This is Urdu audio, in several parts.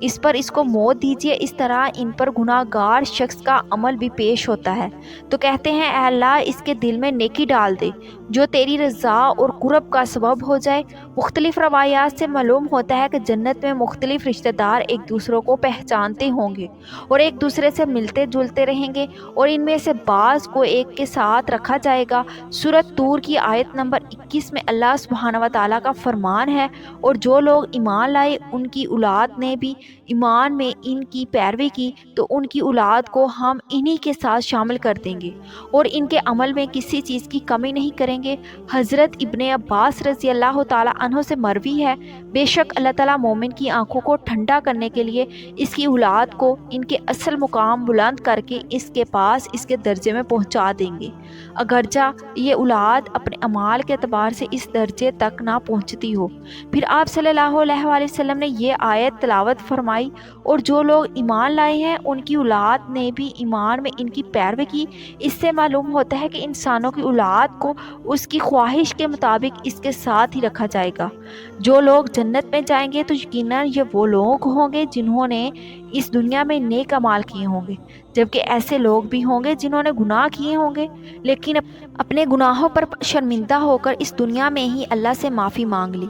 اس پر اس کو موت دیجیے۔ اس طرح ان پر گناہ گار شخص کا عمل بھی پیش ہوتا ہے تو کہتے ہیں اے اللہ اس کے دل میں نیکی ڈال دے جو تیری رضا اور قرب کا سبب ہو جائے۔ مختلف روایات سے معلوم ہوتا ہے کہ جنت میں مختلف رشتہ دار ایک دوسروں کو پہچانتے ہوں گے اور ایک دوسرے سے ملتے جلتے رہیں گے، اور ان میں سے بعض کو ایک کے ساتھ رکھا جائے گا۔ سورۃ طور کی آیت نمبر 21 میں اللہ سبحانہ و تعالیٰ کا فرمان ہے، اور جو لوگ ایمان لائے ان کی اولاد نے بھی ایمان میں ان کی پیروی کی تو ان کی اولاد کو ہم انہی کے ساتھ شامل کر دیں گے اور ان کے عمل میں کسی چیز کی کمی نہیں کریں گے۔ حضرت ابن عباس رضی اللہ تعالیٰ عنہ سے مروی ہے، بے شک اللہ تعالیٰ مومن کی آنکھوں کو ٹھنڈا کرنے کے لیے اس کی اولاد کو ان کے اصل مقام بلند کر کے اس کے پاس اس کے درجے میں پہنچا دیں گے، اگرچہ یہ اولاد اپنے اعمال کے اعتبار سے اس درجے تک نہ پہنچتی ہو۔ پھر آپ صلی اللہ علیہ وآلہ وسلم نے یہ آیت تلاوت فرمائی، اور جو لوگ ایمان لائے ہیں ان کی اولاد نے بھی ایمان میں ان کی پیروی کی۔ اس سے معلوم ہوتا ہے کہ انسانوں کی اولاد کو اس کی خواہش کے مطابق اس کے ساتھ ہی رکھا جائے گا۔ جو لوگ جنت میں جائیں گے تو یقیناً یہ وہ لوگ ہوں گے جنہوں نے اس دنیا میں نیک اعمال کیے ہوں گے، جبکہ ایسے لوگ بھی ہوں گے جنہوں نے گناہ کیے ہوں گے لیکن اپنے گناہوں پر شرمندہ ہو کر اس دنیا میں ہی اللہ سے معافی مانگ لی،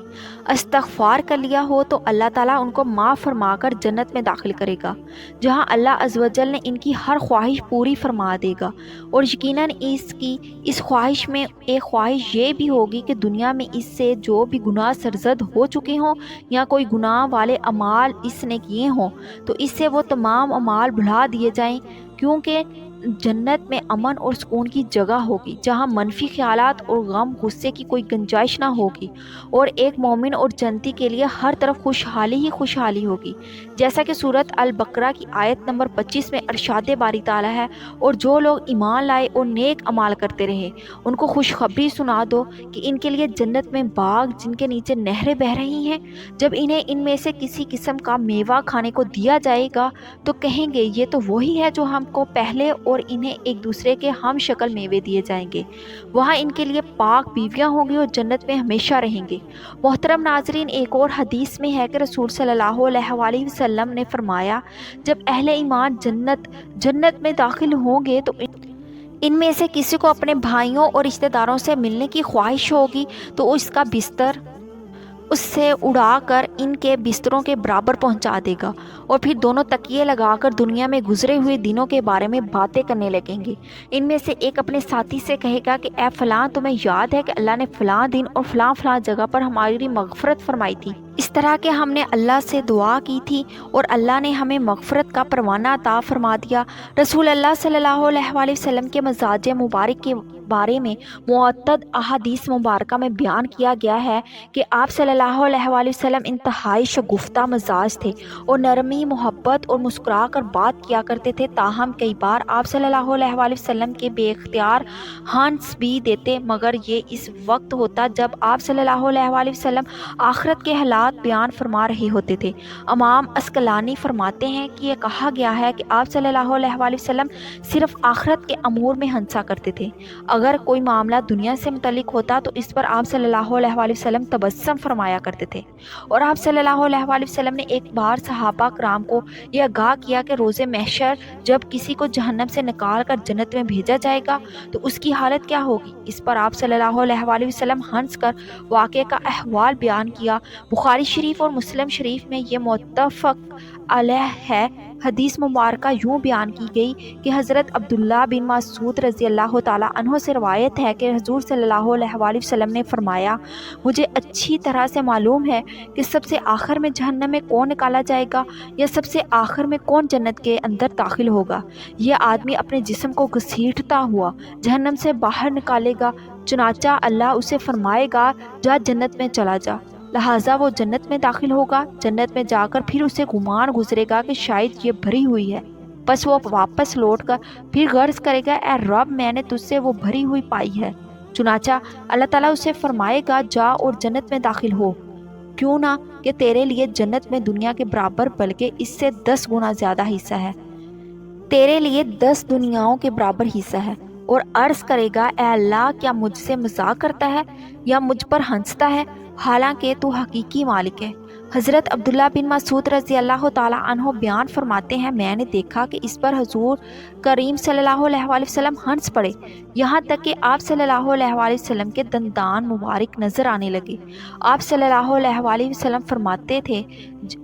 استغفار کر لیا ہو تو اللہ تعالیٰ ان کو معاف فرما کر جنت میں داخل کرے گا، جہاں اللہ عز و جل نے ان کی ہر خواہش پوری فرما دے گا۔ اور یقیناً اس خواہش میں ایک خواہش یہ بھی ہوگی کہ دنیا میں اس سے جو بھی گناہ سرزد ہو چکے ہوں یا کوئی گناہ والے اعمال اس نے کیے ہوں تو اس سے وہ تمام اعمال بھلا دیے جائیں، کیونکہ جنت میں امن اور سکون کی جگہ ہوگی جہاں منفی خیالات اور غم غصے کی کوئی گنجائش نہ ہوگی، اور ایک مومن اور جنتی کے لیے ہر طرف خوشحالی ہی خوشحالی ہوگی، جیسا کہ سورۃ البقرہ کی آیت نمبر 25 میں ارشاد باری تعالیٰ ہے، اور جو لوگ ایمان لائے اور نیک اعمال کرتے رہے ان کو خوشخبری سنا دو کہ ان کے لیے جنت میں باغ جن کے نیچے نہریں بہہ رہی ہیں، جب انہیں ان میں سے کسی قسم کا میوہ کھانے کو دیا جائے گا تو کہیں گے یہ تو وہی ہے جو ہم کو پہلے، اور انہیں ایک دوسرے کے ہم شکل میوے دیے جائیں گے۔ وہاں ان کے لیے پاک بیویاں ہوں گی اور جنت میں ہمیشہ رہیں گے۔ محترم ناظرین، ایک اور حدیث میں ہے کہ رسول صلی اللہ علیہ وآلہ وسلم نے فرمایا جب اہل ایمان جنت میں داخل ہوں گے تو ان میں سے کسی کو اپنے بھائیوں اور رشتہ داروں سے ملنے کی خواہش ہوگی تو اس کا بستر اس سے اڑا کر ان کے بستروں کے برابر پہنچا دے گا، اور پھر دونوں تکیے لگا کر دنیا میں گزرے ہوئے دنوں کے بارے میں باتیں کرنے لگیں گے۔ ان میں سے ایک اپنے ساتھی سے کہے گا کہ اے فلاں، تمہیں یاد ہے کہ اللہ نے فلاں دن اور فلاں فلاں جگہ پر ہماری مغفرت فرمائی تھی، اس طرح کہ ہم نے اللہ سے دعا کی تھی اور اللہ نے ہمیں مغفرت کا پروانہ عطا فرما دیا۔ رسول اللہ صلی اللہ علیہ وآلہ وسلم کے مزاج مبارک کے بارے میں معتد احادیث مبارکہ میں بیان کیا گیا ہے کہ آپ صلی اللہ علیہ وآلہ وسلم انتہائی شگفتہ مزاج تھے اور نرمی، محبت اور مسکرا کر بات کیا کرتے تھے، تاہم کئی بار آپ صلی اللہ علیہ وآلہ وسلم کے بے اختیار ہنس بھی دیتے، مگر یہ اس وقت ہوتا جب آپ صلی اللہ علیہ وآلہ وسلم آخرت کے حالات بیان فرما رہے ہوتے تھے۔ امام عسقلانی فرماتے ہیں کہ یہ کہا گیا ہے کہ آپ صلی اللہ علیہ وآلہ وسلم صرف آخرت کے امور میں ہنسا کرتے تھے، اگر کوئی معاملہ دنیا سے متعلق ہوتا تو اس پر آپ صلی اللہ علیہ وآلہ وسلم تبسم فرمایا کرتے تھے۔ اور آپ صلی اللہ علیہ وآلہ وسلم نے ایک بار صحابہ کرام کو یہ آگاہ کیا کہ روز محشر جب کسی کو جہنم سے نکال کر جنت میں بھیجا جائے گا تو اس کی حالت کیا ہوگی؟ اس پر آپ صلی اللہ علیہ وآلہ وسلم ہنس کر واقعے کا احوال بیان کیا۔ بخاری شریف اور مسلم شریف میں یہ متفق علیہ ہے۔ حدیث مبارکہ یوں بیان کی گئی کہ حضرت عبداللہ بن مسعود رضی اللہ تعالیٰ عنہ سے روایت ہے کہ حضور صلی اللہ علیہ وآلہ وسلم نے فرمایا مجھے اچھی طرح سے معلوم ہے کہ سب سے آخر میں جہنم میں کون نکالا جائے گا یا سب سے آخر میں کون جنت کے اندر داخل ہوگا۔ یہ آدمی اپنے جسم کو گھسیٹتا ہوا جہنم سے باہر نکالے گا، چنانچہ اللہ اسے فرمائے گا جا جنت میں چلا جا، لہٰذا وہ جنت میں داخل ہوگا۔ جنت میں جا کر پھر اسے گمان گزرے گا کہ شاید یہ بھری ہوئی ہے، بس وہ واپس لوٹ کر پھر غرض کرے گا اے رب میں نے تجھ سے وہ بھری ہوئی پائی ہے، چنانچہ اللہ تعالیٰ اسے فرمائے گا جا اور جنت میں داخل ہو، کیوں نہ کہ تیرے لیے جنت میں دنیا کے برابر بلکہ اس سے 10 گنا زیادہ حصہ ہے، تیرے لیے 10 دنیاؤں کے برابر حصہ ہے۔ اور عرض کرے گا اے اللہ کیا مجھ سے مذاق کرتا ہے یا مجھ پر ہنستا ہے، حالانکہ تو حقیقی مالک ہے۔ حضرت عبداللہ بن مسعود رضی اللہ تعالیٰ عنہ بیان فرماتے ہیں، میں نے دیکھا کہ اس پر حضور کریم صلی اللہ علیہ وآلہ وسلم ہنس پڑے، یہاں تک کہ آپ صلی اللہ علیہ وآلہ وسلم کے دندان مبارک نظر آنے لگے۔ آپ صلی اللہ علیہ وآلہ وسلم فرماتے تھے،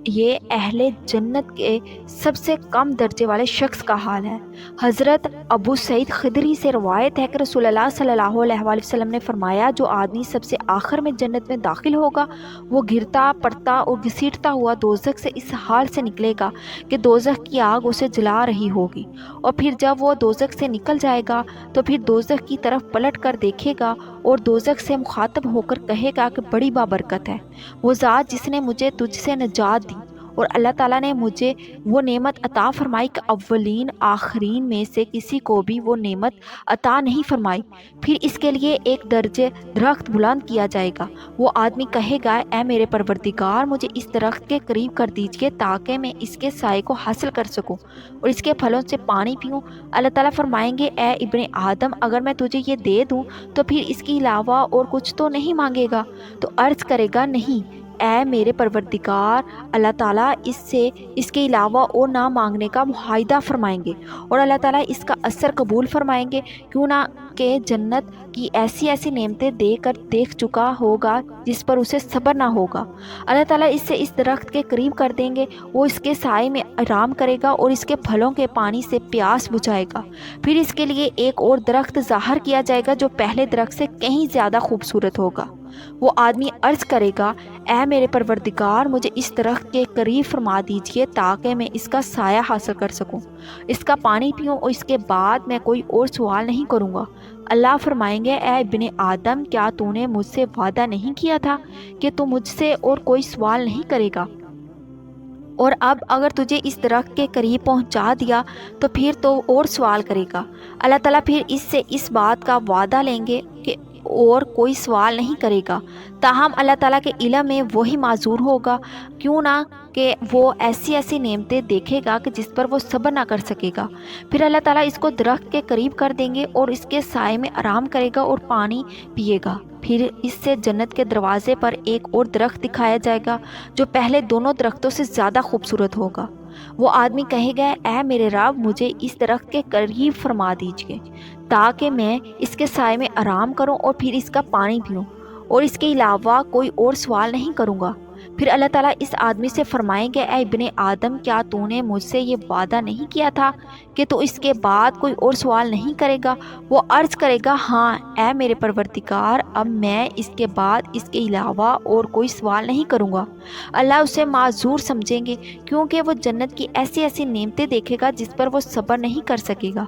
یہ اہل جنت کے سب سے کم درجے والے شخص کا حال ہے۔ حضرت ابو سعید خدری سے روایت ہے کہ رسول اللہ صلی اللہ علیہ وآلہ وسلم نے فرمایا، جو آدمی سب سے آخر میں جنت میں داخل ہوگا وہ گرتا پڑتا اور گھسیٹتا ہوا دوزخ سے اس حال سے نکلے گا کہ دوزخ کی آگ اسے جلا رہی ہوگی، اور پھر جب وہ دوزخ سے نکل جائے گا تو پھر دوزخ کی طرف پلٹ کر دیکھے گا اور دوزخ سے مخاطب ہو کر کہے گا کہ بڑی بابرکت ہے وہ ذات جس نے مجھے تجھ سے نجات دی، اور اللہ تعالیٰ نے مجھے وہ نعمت عطا فرمائی کہ اولین آخرین میں سے کسی کو بھی وہ نعمت عطا نہیں فرمائی۔ پھر اس کے لیے ایک درجے درخت بلند کیا جائے گا، وہ آدمی کہے گا، اے میرے پروردگار، مجھے اس درخت کے قریب کر دیجئے تاکہ میں اس کے سائے کو حاصل کر سکوں اور اس کے پھلوں سے پانی پیوں۔ اللہ تعالیٰ فرمائیں گے، اے ابن آدم، اگر میں تجھے یہ دے دوں تو پھر اس کے علاوہ اور کچھ تو نہیں مانگے گا؟ تو عرض کرے گا، نہیں اے میرے پروردگار۔ اللہ تعالیٰ اس کے علاوہ اور نہ مانگنے کا معاہدہ فرمائیں گے اور اللہ تعالیٰ اس کا اثر قبول فرمائیں گے، کیوں نہ کہ جنت کی ایسی ایسی نعمتیں دے کر دیکھ چکا ہوگا جس پر اسے صبر نہ ہوگا۔ اللہ تعالیٰ اس سے اس درخت کے قریب کر دیں گے، وہ اس کے سائے میں آرام کرے گا اور اس کے پھلوں کے پانی سے پیاس بجھائے گا۔ پھر اس کے لیے ایک اور درخت ظاہر کیا جائے گا جو پہلے درخت سے کہیں زیادہ خوبصورت ہوگا۔ وہ آدمی عرض کرے گا، اے میرے پروردگار، مجھے اس درخت کے قریب فرما دیجئے تاکہ میں اس کا سایہ حاصل کر سکوں، اس کا پانی پیوں اور اس کے بعد میں کوئی اور سوال نہیں کروں گا۔ اللہ فرمائیں گے، اے ابن آدم، کیا تو نے مجھ سے وعدہ نہیں کیا تھا کہ تو مجھ سے اور کوئی سوال نہیں کرے گا؟ اور اب اگر تجھے اس درخت کے قریب پہنچا دیا تو پھر تو اور سوال کرے گا۔ اللہ تعالیٰ پھر اس سے اس بات کا وعدہ لیں گے کہ اور کوئی سوال نہیں کرے گا، تاہم اللہ تعالیٰ کے علم میں وہی معذور ہوگا، کیوں نہ کہ وہ ایسی ایسی نعمتیں دیکھے گا کہ جس پر وہ صبر نہ کر سکے گا۔ پھر اللہ تعالیٰ اس کو درخت کے قریب کر دیں گے اور اس کے سائے میں آرام کرے گا اور پانی پیے گا۔ پھر اس سے جنت کے دروازے پر ایک اور درخت دکھایا جائے گا جو پہلے دونوں درختوں سے زیادہ خوبصورت ہوگا۔ وہ آدمی کہے گا، اے میرے رب، مجھے اس درخت کے قریب فرما دیجئے تاکہ میں اس کے سائے میں آرام کروں اور پھر اس کا پانی پیوں اور اس کے علاوہ کوئی اور سوال نہیں کروں گا۔ پھر اللہ تعالیٰ اس آدمی سے فرمائیں گے، اے ابن آدم، کیا تو نے مجھ سے یہ وعدہ نہیں کیا تھا کہ تو اس کے بعد کوئی اور سوال نہیں کرے گا؟ وہ عرض کرے گا، ہاں اے میرے پروردگار، اب میں اس کے بعد اس کے علاوہ اور کوئی سوال نہیں کروں گا۔ اللہ اسے معذور سمجھیں گے کیونکہ وہ جنت کی ایسی ایسی نعمتیں دیکھے گا جس پر وہ صبر نہیں کر سکے گا۔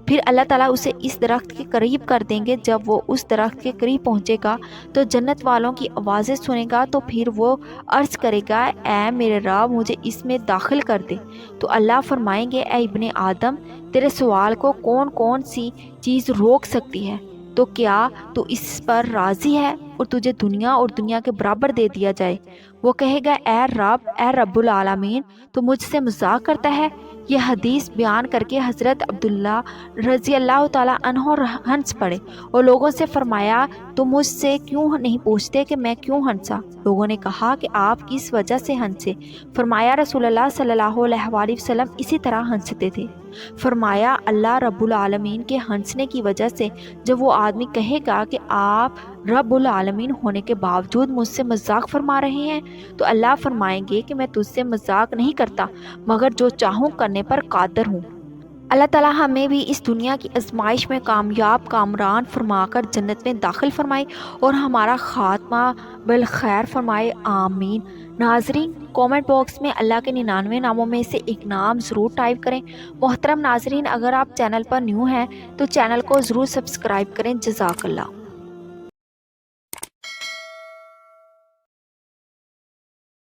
پھر اللہ تعالیٰ اسے اس درخت کے قریب کر دیں گے۔ جب وہ اس درخت کے قریب پہنچے گا تو جنت والوں کی آوازیں سنے گا، تو پھر وہ عرض کرے گا، اے میرے رب، مجھے اس میں داخل کر دے۔ تو اللہ فرمائیں گے، اے ابن آدم، تیرے سوال کو کون کون سی چیز روک سکتی ہے؟ تو کیا تو اس پر راضی ہے اور تجھے دنیا اور دنیا کے برابر دے دیا جائے؟ وہ کہے گا، اے رب العالمین، تو مجھ سے مذاق کرتا ہے؟ یہ حدیث بیان کر کے حضرت عبداللہ رضی اللہ تعالیٰ عنہ ہنس پڑے اور لوگوں سے فرمایا، تم مجھ سے کیوں نہیں پوچھتے کہ میں کیوں ہنسا؟ لوگوں نے کہا کہ آپ کس وجہ سے ہنسے؟ فرمایا، رسول اللہ صلی اللہ علیہ وآلہ وسلم اسی طرح ہنستے تھے۔ فرمایا، اللہ رب العالمین کے ہنسنے کی وجہ سے جب وہ آدمی کہے گا کہ آپ رب العالمین ہونے کے باوجود مجھ سے مذاق فرما رہے ہیں، تو اللہ فرمائیں گے کہ میں تجھ سے مذاق نہیں کرتا مگر جو چاہوں کرنے پر قادر ہوں۔ اللہ تعالیٰ ہمیں بھی اس دنیا کی آزمائش میں کامیاب کامران فرما کر جنت میں داخل فرمائے اور ہمارا خاتمہ بالخیر فرمائے، آمین۔ ناظرین، کومنٹ باکس میں اللہ کے 99 ناموں میں سے ایک نام ضرور ٹائپ کریں۔ محترم ناظرین، اگر آپ چینل پر نیو ہیں تو چینل کو ضرور سبسکرائب کریں۔ جزاک اللہ۔